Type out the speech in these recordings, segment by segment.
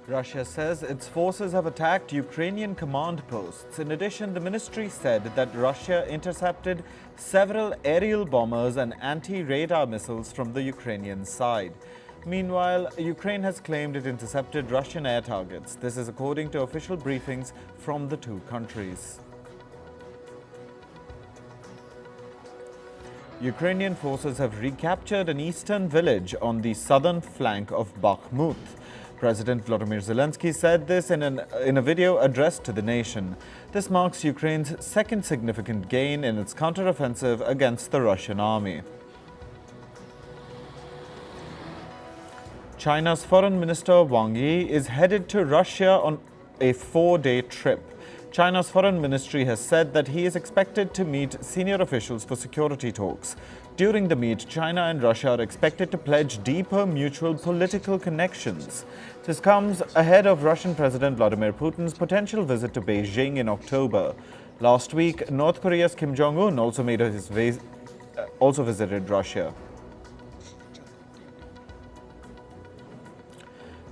Russia says its forces have attacked Ukrainian command posts. In addition, the ministry said that Russia intercepted several aerial bombers and anti-radar missiles from the Ukrainian side. Meanwhile, Ukraine has claimed it intercepted Russian air targets. This is according to official briefings from the two countries. Ukrainian forces have recaptured an eastern village on the southern flank of Bakhmut. President Vladimir Zelensky said this in a video addressed to the nation. This marks Ukraine's second significant gain in its counteroffensive against the Russian army. China's Foreign Minister Wang Yi is headed to Russia on a 4-day trip. China's foreign ministry has said that he is expected to meet senior officials for security talks. During the meet, China and Russia are expected to pledge deeper mutual political connections. This comes ahead of Russian President Vladimir Putin's potential visit to Beijing in October. Last week, North Korea's Kim Jong-Un also visited Russia.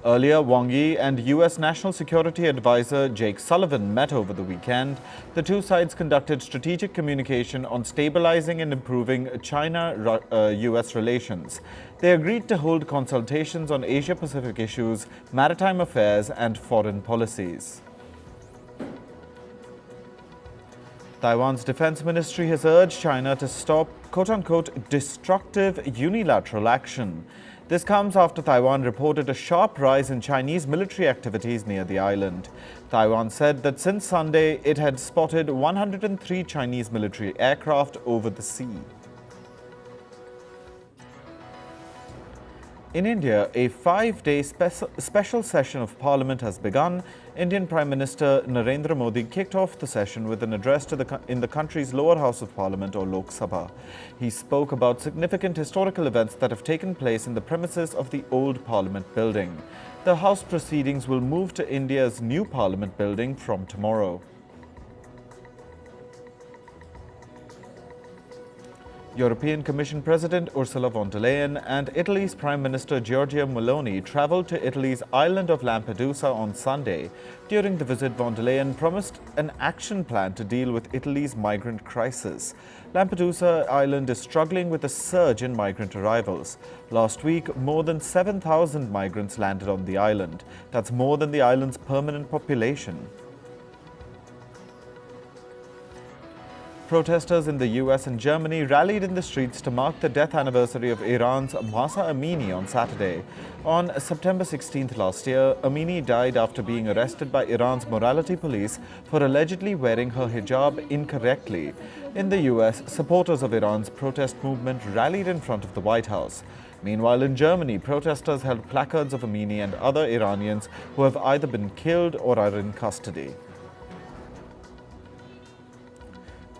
Earlier, Wang Yi and U.S. National Security Advisor Jake Sullivan met over the weekend. The two sides conducted strategic communication on stabilizing and improving China-U.S. relations. They agreed to hold consultations on Asia-Pacific issues, maritime affairs, and foreign policies. Taiwan's defense ministry has urged China to stop quote-unquote destructive unilateral action. This comes after Taiwan reported a sharp rise in Chinese military activities near the island. Taiwan said that since Sunday, it had spotted 103 Chinese military aircraft over the sea. In India, a 5-day special session of Parliament has begun. Indian Prime Minister Narendra Modi kicked off the session with an address in the country's lower house of Parliament, or Lok Sabha. He spoke about significant historical events that have taken place in the premises of the old Parliament building. The House proceedings will move to India's new Parliament building from tomorrow. European Commission President Ursula von der Leyen and Italy's Prime Minister Giorgia Meloni travelled to Italy's island of Lampedusa on Sunday. During the visit, von der Leyen promised an action plan to deal with Italy's migrant crisis. Lampedusa Island is struggling with a surge in migrant arrivals. Last week, more than 7,000 migrants landed on the island. That's more than the island's permanent population. Protesters in the US and Germany rallied in the streets to mark the death anniversary of Iran's Mahsa Amini on Saturday. On September 16th last year, Amini died after being arrested by Iran's morality police for allegedly wearing her hijab incorrectly. In the US, supporters of Iran's protest movement rallied in front of the White House. Meanwhile, in Germany, protesters held placards of Amini and other Iranians who have either been killed or are in custody.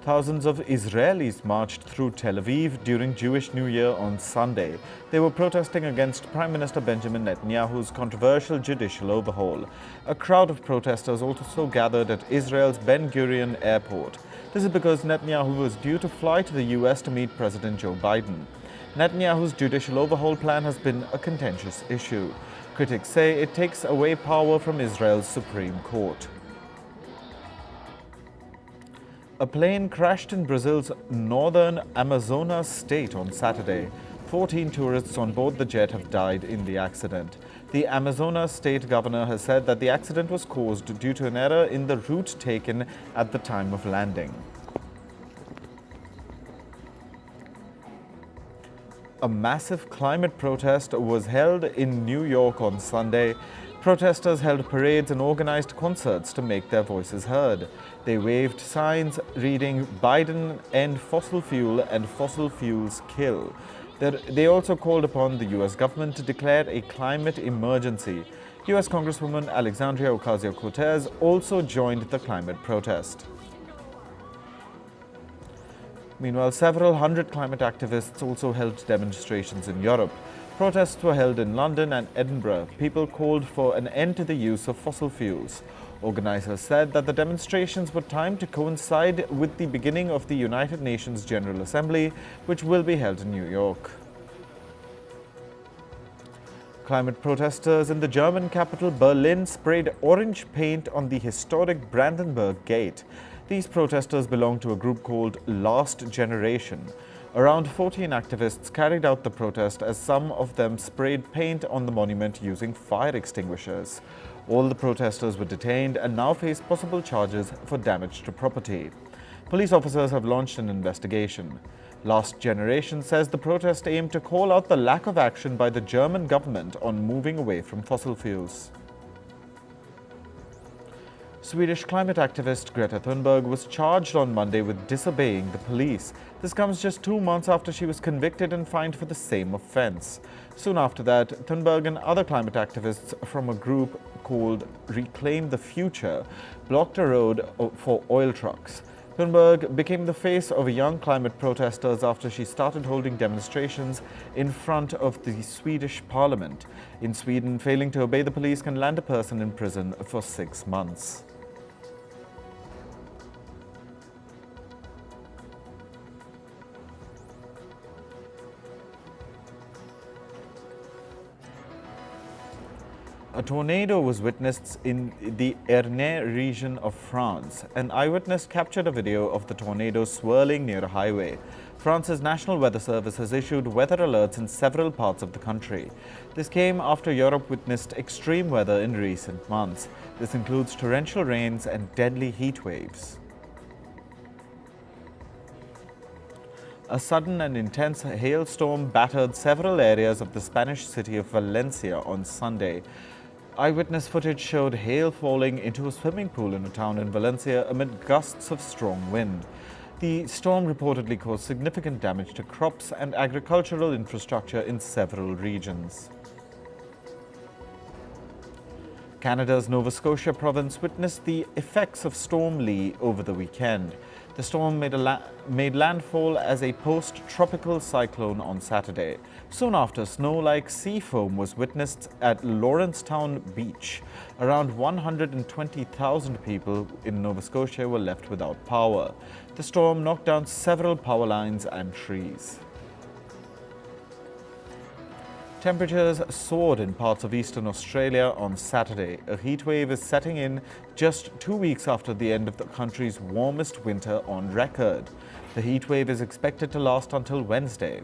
Thousands of Israelis marched through Tel Aviv during Jewish New Year on Sunday. They were protesting against Prime Minister Benjamin Netanyahu's controversial judicial overhaul. A crowd of protesters also gathered at Israel's Ben Gurion airport. This is because Netanyahu was due to fly to the US to meet President Joe Biden. Netanyahu's judicial overhaul plan has been a contentious issue. Critics say it takes away power from Israel's Supreme Court. A plane crashed in Brazil's northern Amazonas state on Saturday. 14 tourists on board the jet have died in the accident. The Amazonas state governor has said that the accident was caused due to an error in the route taken at the time of landing. A massive climate protest was held in New York on Sunday. Protesters held parades and organized concerts to make their voices heard. They waved signs reading "Biden end fossil fuel" and "Fossil fuels kill." They also called upon the U.S. government to declare a climate emergency. U.S. Congresswoman Alexandria Ocasio-Cortez also joined the climate protest. Meanwhile, several hundred climate activists also held demonstrations in Europe. Protests were held in London and Edinburgh. People called for an end to the use of fossil fuels. Organizers said that the demonstrations were timed to coincide with the beginning of the United Nations General Assembly, which will be held in New York. Climate protesters in the German capital Berlin sprayed orange paint on the historic Brandenburg Gate. These protesters belong to a group called Last Generation. Around 14 activists carried out the protest as some of them sprayed paint on the monument using fire extinguishers. All the protesters were detained and now face possible charges for damage to property. Police officers have launched an investigation. Last Generation says the protest aimed to call out the lack of action by the German government on moving away from fossil fuels. Swedish climate activist Greta Thunberg was charged on Monday with disobeying the police. This comes just 2 months after she was convicted and fined for the same offense. Soon after that, Thunberg and other climate activists from a group called Reclaim the Future blocked a road for oil trucks. Thunberg became the face of young climate protesters after she started holding demonstrations in front of the Swedish parliament. In Sweden, failing to obey the police can land a person in prison for 6 months. A tornado was witnessed in the Evergrande region of France. An eyewitness captured a video of the tornado swirling near a highway. France's National Weather Service has issued weather alerts in several parts of the country. This came after Europe witnessed extreme weather in recent months. This includes torrential rains and deadly heat waves. A sudden and intense hailstorm battered several areas of the Spanish city of Valencia on Sunday. Eyewitness footage showed hail falling into a swimming pool in a town in Valencia amid gusts of strong wind. The storm reportedly caused significant damage to crops and agricultural infrastructure in several regions. Canada's Nova Scotia province witnessed the effects of Storm Lee over the weekend. The storm made landfall as a post-tropical cyclone on Saturday. Soon after, snow-like sea foam was witnessed at Lawrencetown Beach. Around 120,000 people in Nova Scotia were left without power. The storm knocked down several power lines and trees. Temperatures soared in parts of eastern Australia on Saturday. A heat wave is setting in just 2 weeks after the end of the country's warmest winter on record. The heat wave is expected to last until Wednesday.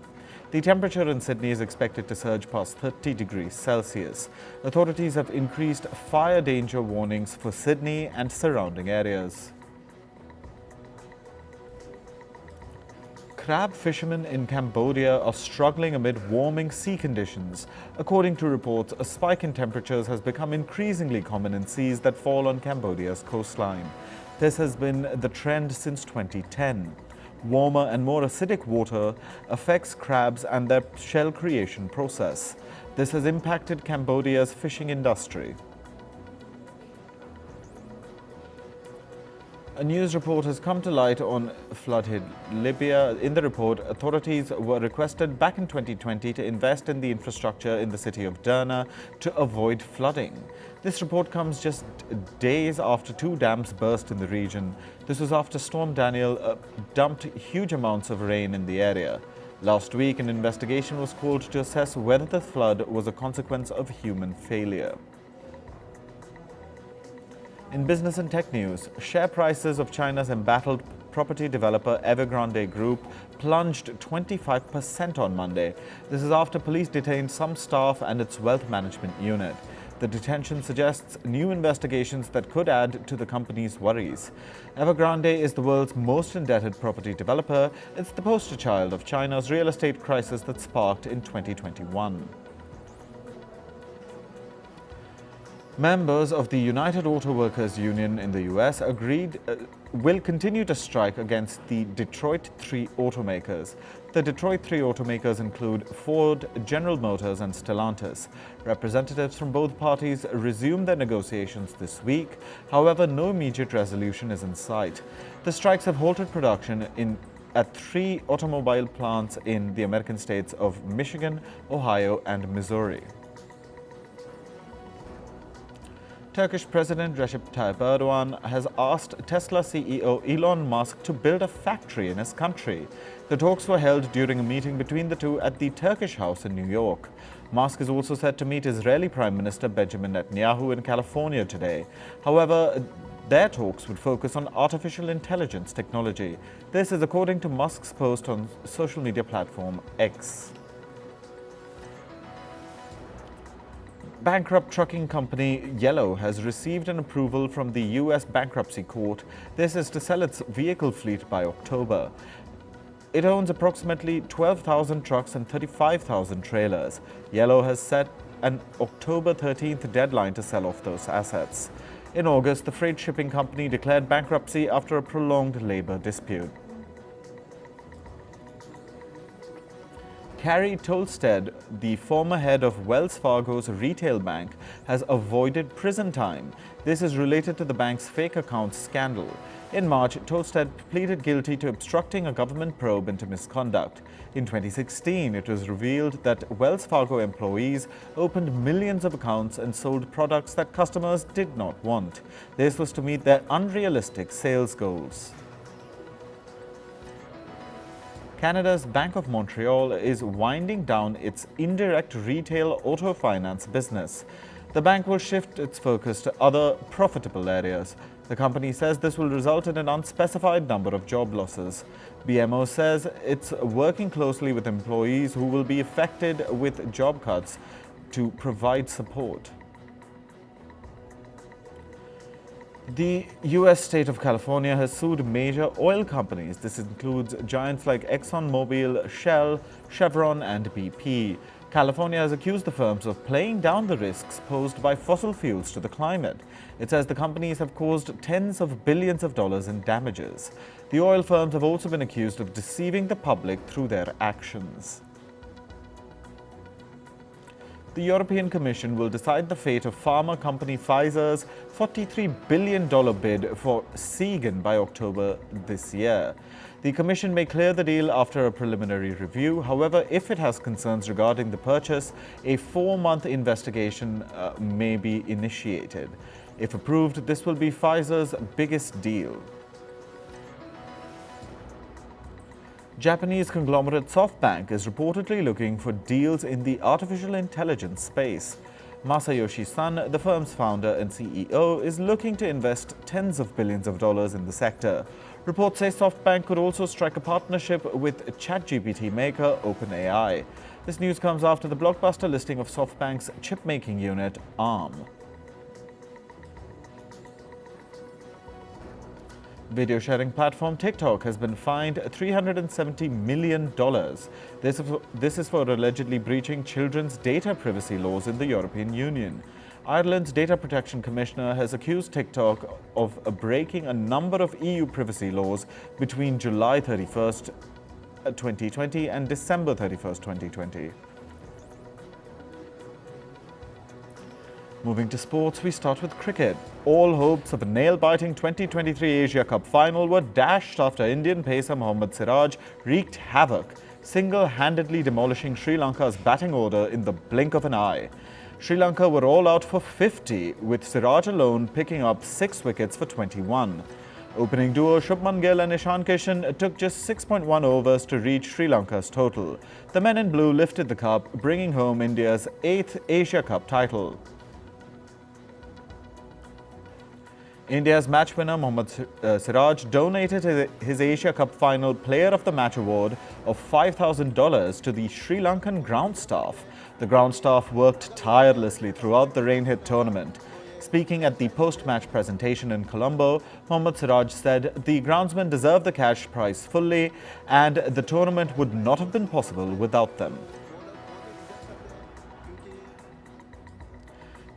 The temperature in Sydney is expected to surge past 30 degrees Celsius. Authorities have increased fire danger warnings for Sydney and surrounding areas. Crab fishermen in Cambodia are struggling amid warming sea conditions. According to reports, a spike in temperatures has become increasingly common in seas that fall on Cambodia's coastline. This has been the trend since 2010. Warmer and more acidic water affects crabs and their shell creation process. This has impacted Cambodia's fishing industry. A news report has come to light on flooded Libya. In the report, authorities were requested back in 2020 to invest in the infrastructure in the city of Derna to avoid flooding. This report comes just days after 2 dams burst in the region. This was after Storm Daniel dumped huge amounts of rain in the area. Last week, an investigation was called to assess whether the flood was a consequence of human failure. In business and tech news, share prices of China's embattled property developer Evergrande Group plunged 25% on Monday. This is after police detained some staff and its wealth management unit. The detention suggests new investigations that could add to the company's worries. Evergrande is the world's most indebted property developer. It's the poster child of China's real estate crisis that sparked in 2021. Members of the United Auto Workers Union in the US will continue to strike against the Detroit 3 automakers. The Detroit 3 automakers include Ford, General Motors and Stellantis. Representatives from both parties resumed their negotiations this week. However, no immediate resolution is in sight. The strikes have halted production at 3 automobile plants in the American states of Michigan, Ohio and Missouri. Turkish President Recep Tayyip Erdogan has asked Tesla CEO Elon Musk to build a factory in his country. The talks were held during a meeting between the two at the Turkish house in New York. Musk is also set to meet Israeli Prime Minister Benjamin Netanyahu in California today. However, their talks would focus on artificial intelligence technology. This is according to Musk's post on social media platform X. Bankrupt trucking company Yellow has received an approval from the U.S. bankruptcy court. This is to sell its vehicle fleet by October. It owns approximately 12,000 trucks and 35,000 trailers. Yellow has set an October 13th deadline to sell off those assets. In August, the freight shipping company declared bankruptcy after a prolonged labor dispute. Carrie Tolstead, the former head of Wells Fargo's retail bank, has avoided prison time. This is related to the bank's fake accounts scandal. In March, Tolstead pleaded guilty to obstructing a government probe into misconduct. In 2016, it was revealed that Wells Fargo employees opened millions of accounts and sold products that customers did not want. This was to meet their unrealistic sales goals. Canada's Bank of Montreal is winding down its indirect retail auto finance business. The bank will shift its focus to other profitable areas. The company says this will result in an unspecified number of job losses. BMO says it's working closely with employees who will be affected with job cuts to provide support. The U.S. state of California has sued major oil companies. This includes giants like ExxonMobil, Shell, Chevron, and BP. California has accused the firms of playing down the risks posed by fossil fuels to the climate. It says the companies have caused tens of billions of dollars in damages. The oil firms have also been accused of deceiving the public through their actions. The European Commission will decide the fate of pharma company Pfizer's $43 billion bid for Seagen by October this year. The Commission may clear the deal after a preliminary review. However, if it has concerns regarding the purchase, a 4-month investigation may be initiated. If approved, this will be Pfizer's biggest deal. Japanese conglomerate SoftBank is reportedly looking for deals in the artificial intelligence space. Masayoshi Son, the firm's founder and CEO, is looking to invest tens of billions of dollars in the sector. Reports say SoftBank could also strike a partnership with ChatGPT maker OpenAI. This news comes after the blockbuster listing of SoftBank's chip-making unit, ARM. Video sharing platform TikTok has been fined $370 million. This is for allegedly breaching children's data privacy laws in the European Union. Ireland's Data Protection Commissioner has accused TikTok of breaking a number of EU privacy laws between July 31st, 2020 and December 31st, 2020. Moving to sports, we start with cricket. All hopes of a nail-biting 2023 Asia Cup final were dashed after Indian pacer Mohammad Siraj wreaked havoc, single-handedly demolishing Sri Lanka's batting order in the blink of an eye. Sri Lanka were all out for 50, with Siraj alone picking up 6 wickets for 21. Opening duo Shubman Gill and Ishan Kishan took just 6.1 overs to reach Sri Lanka's total. The men in blue lifted the cup, bringing home India's 8th Asia Cup title. India's match winner Mohammad Siraj donated his Asia Cup Final Player of the Match award of $5,000 to the Sri Lankan ground staff. The ground staff worked tirelessly throughout the rain-hit tournament. Speaking at the post-match presentation in Colombo, Mohammad Siraj said the groundsmen deserve the cash prize fully and the tournament would not have been possible without them.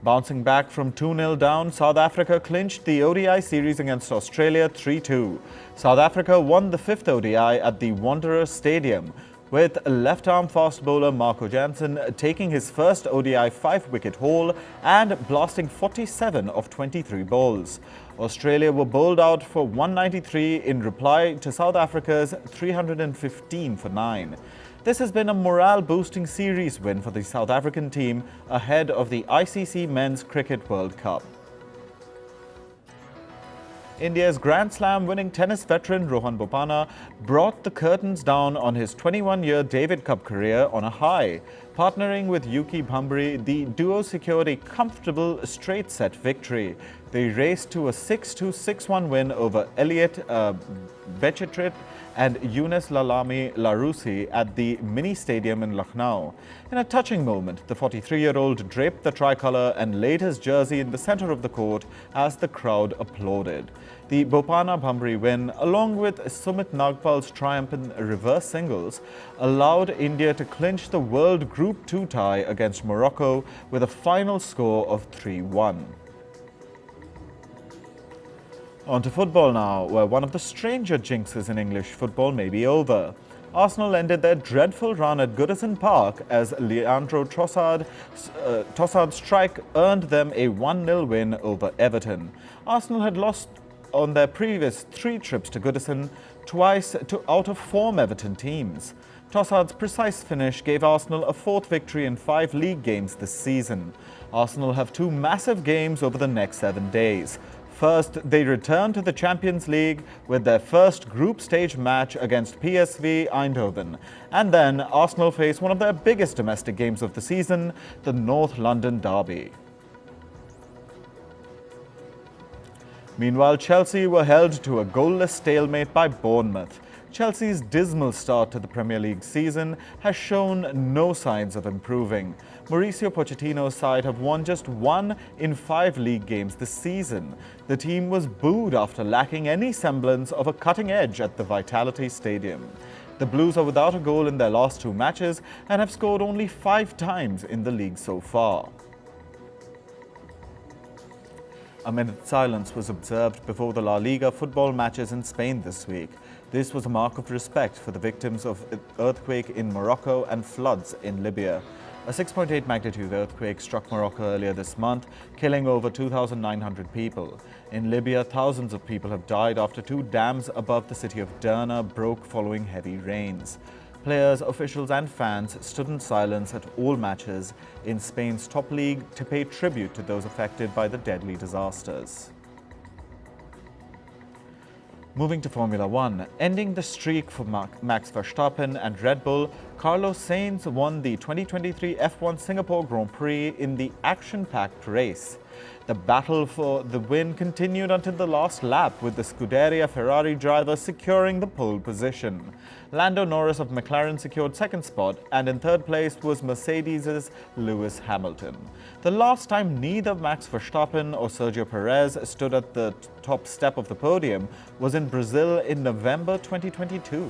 Bouncing back from 2-0 down, South Africa clinched the ODI series against Australia 3-2. South Africa won the 5th ODI at the Wanderers Stadium, with left-arm fast bowler Marco Jansen taking his first ODI 5-wicket haul and blasting 47 of 23 balls. Australia were bowled out for 193 in reply to South Africa's 315 for 9. This has been a morale-boosting series win for the South African team ahead of the ICC Men's Cricket World Cup. India's Grand Slam winning tennis veteran Rohan Bopanna brought the curtains down on his 21-year David Cup career on a high. Partnering with Yuki Bhambri, the duo secured a comfortable straight-set victory. They raced to a 6-2, 6-1 win over Elliot Bechetrit and Younes Lalami Larousi at the mini stadium in Lucknow. In a touching moment, the 43-year-old draped the tricolour and laid his jersey in the centre of the court as the crowd applauded. The Bopanna-Bhambri win, along with Sumit Nagpal's triumph in reverse singles, allowed India to clinch the World Group 2 tie against Morocco with a final score of 3-1. On to football now, where one of the stranger jinxes in English football may be over. Arsenal ended their dreadful run at Goodison Park as Leandro Trossard's strike earned them a 1-0 win over Everton. Arsenal had lost on their previous 3 trips to Goodison, twice to out-of-form Everton teams. Trossard's precise finish gave Arsenal a 4th victory in 5 league games this season. Arsenal have 2 massive games over the next 7 days. First, they return to the Champions League with their first group stage match against PSV Eindhoven. And then Arsenal face one of their biggest domestic games of the season, the North London derby. Meanwhile, Chelsea were held to a goalless stalemate by Bournemouth. Chelsea's dismal start to the Premier League season has shown no signs of improving. Mauricio Pochettino's side have won just 1 in 5 league games this season. The team was booed after lacking any semblance of a cutting edge at the Vitality Stadium. The Blues are without a goal in their last 2 matches and have scored only 5 times in the league so far. A minute's silence was observed before the La Liga football matches in Spain this week. This was a mark of respect for the victims of the earthquake in Morocco and floods in Libya. A 6.8 magnitude earthquake struck Morocco earlier this month, killing over 2,900 people. In Libya, thousands of people have died after 2 dams above the city of Derna broke following heavy rains. Players, officials and fans stood in silence at all matches in Spain's top league to pay tribute to those affected by the deadly disasters. Moving to Formula One, ending the streak for Max Verstappen and Red Bull, Carlos Sainz won the 2023 F1 Singapore Grand Prix in the action-packed race. The battle for the win continued until the last lap, with the Scuderia Ferrari driver securing the pole position. Lando Norris of McLaren secured 2nd spot, and in 3rd place was Mercedes' Lewis Hamilton. The last time neither Max Verstappen or Sergio Perez stood at the top step of the podium was in Brazil in November 2022.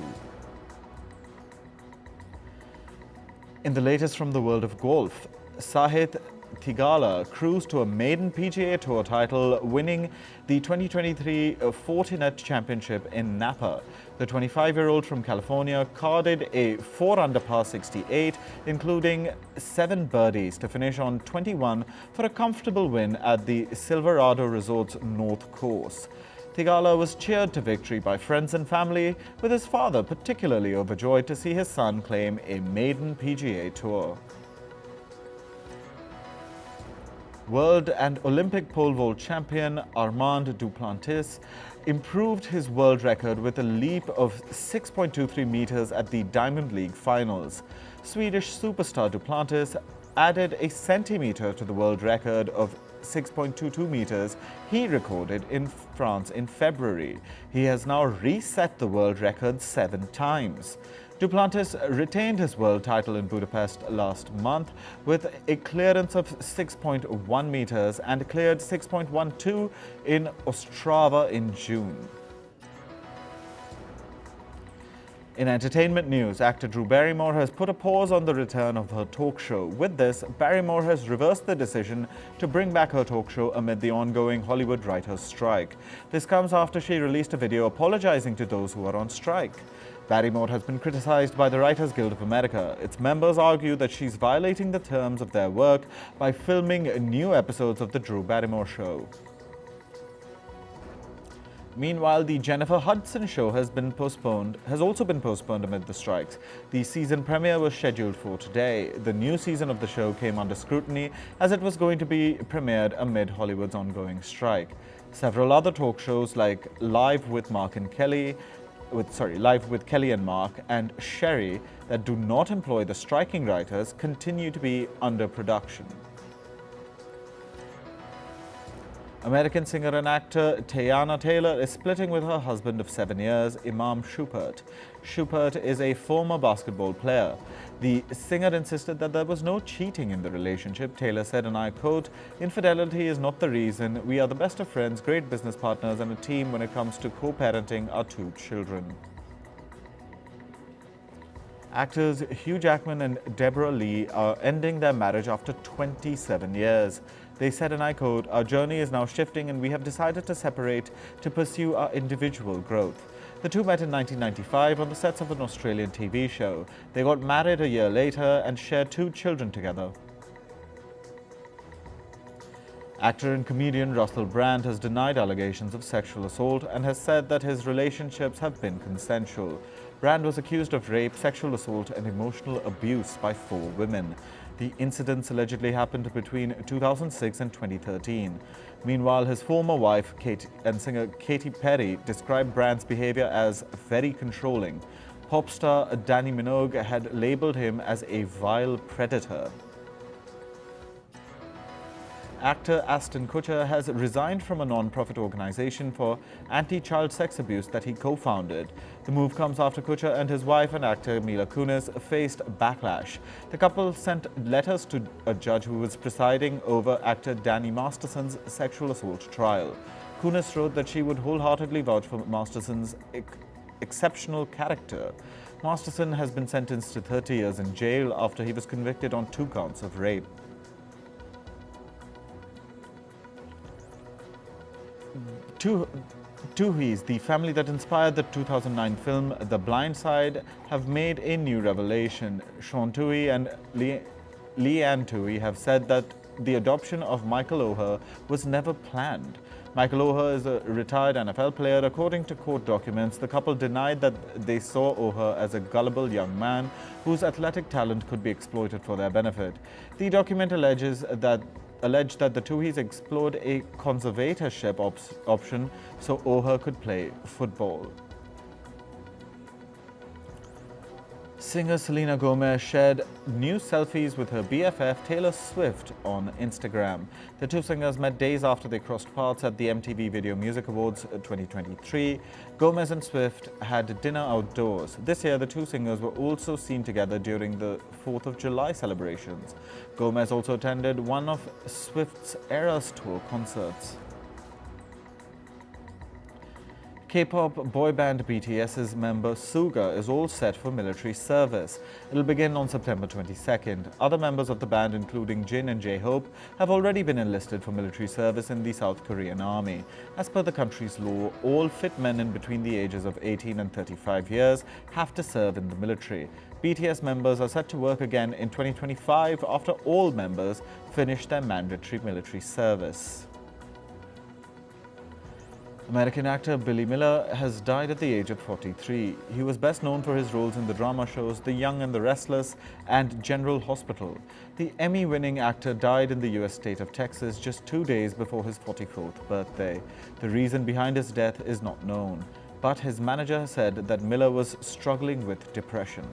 In the latest from the world of golf, Sahith Theegala cruised to a maiden PGA Tour title, winning the 2023 Fortinet Championship in Napa. The 25-year-old from California carded a 4-under par 68, including 7 birdies to finish on 21 for a comfortable win at the Silverado Resort's North Course. Theegala was cheered to victory by friends and family, with his father particularly overjoyed to see his son claim a maiden PGA Tour. World and Olympic pole vault champion Armand Duplantis improved his world record with a leap of 6.23 meters at the Diamond League finals. Swedish superstar Duplantis added a centimeter to the world record of 6.22 meters he recorded in France in February. He has now reset the world record 7 times. Duplantis retained his world title in Budapest last month with a clearance of 6.1 meters and cleared 6.12 in Ostrava in June. In entertainment news, actor Drew Barrymore has put a pause on the return of her talk show. With this, Barrymore has reversed the decision to bring back her talk show amid the ongoing Hollywood writers' strike. This comes after she released a video apologizing to those who are on strike. Barrymore has been criticized by the Writers Guild of America. Its members argue that she's violating the terms of their work by filming new episodes of The Drew Barrymore Show. Meanwhile, the Jennifer Hudson show has also been postponed amid the strikes. The season premiere was scheduled for today. The new season of the show came under scrutiny as it was going to be premiered amid Hollywood's ongoing strike. Several other talk shows like Live with Kelly and Mark and Sherry that do not employ the striking writers continue to be under production. American singer and actor Teyana Taylor is splitting with her husband of 7 years, Imam Shumpert. Shumpert is a former basketball player. The singer insisted that there was no cheating in the relationship. Taylor said, and I quote, "Infidelity is not the reason. We are the best of friends, great business partners, and a team when it comes to co-parenting our 2 children." Actors Hugh Jackman and Deborah Lee are ending their marriage after 27 years. They said, and I quote, "Our journey is now shifting and we have decided to separate to pursue our individual growth." The two met in 1995 on the sets of an Australian TV show. They got married a year later and shared 2 children together. Actor and comedian Russell Brand has denied allegations of sexual assault and has said that his relationships have been consensual. Brand was accused of rape, sexual assault and emotional abuse by 4 women. The incidents allegedly happened between 2006 and 2013. Meanwhile, his former wife and singer Katy Perry described Brand's behavior as very controlling. Pop star Danny Minogue had labeled him as a vile predator. Actor Ashton Kutcher has resigned from a non-profit organization for anti-child sex abuse that he co-founded. The move comes after Kutcher and his wife and actor Mila Kunis faced backlash. The couple sent letters to a judge who was presiding over actor Danny Masterson's sexual assault trial. Kunis wrote that she would wholeheartedly vouch for Masterson's exceptional character. Masterson has been sentenced to 30 years in jail after he was convicted on 2 counts of rape. Tooheys, the family that inspired the 2009 film The Blind Side, have made a new revelation. Sean Toohey and Leanne Toohey have said that the adoption of Michael Oher was never planned. Michael Oher is a retired NFL player. According to court documents, the couple denied that they saw Oher as a gullible young man whose athletic talent could be exploited for their benefit. The document alleged that the Tooheys explored a conservatorship option so Oher could play football. Singer Selena Gomez shared new selfies with her BFF Taylor Swift on Instagram. The two singers met days after they crossed paths at the MTV Video Music Awards 2023. Gomez and Swift had dinner outdoors. This year, the two singers were also seen together during the 4th of July celebrations. Gomez also attended one of Swift's Eras Tour concerts. K-pop boy band BTS's member Suga is all set for military service. It'll begin on September 22nd. Other members of the band, including Jin and J-Hope, have already been enlisted for military service in the South Korean army. As per the country's law, all fit men in between the ages of 18 and 35 years have to serve in the military. BTS members are set to work again in 2025 after all members finish their mandatory military service. American actor Billy Miller has died at the age of 43. He was best known for his roles in the drama shows The Young and the Restless and General Hospital. The Emmy-winning actor died in the U.S. state of Texas just 2 days before his 44th birthday. The reason behind his death is not known, but his manager said that Miller was struggling with depression.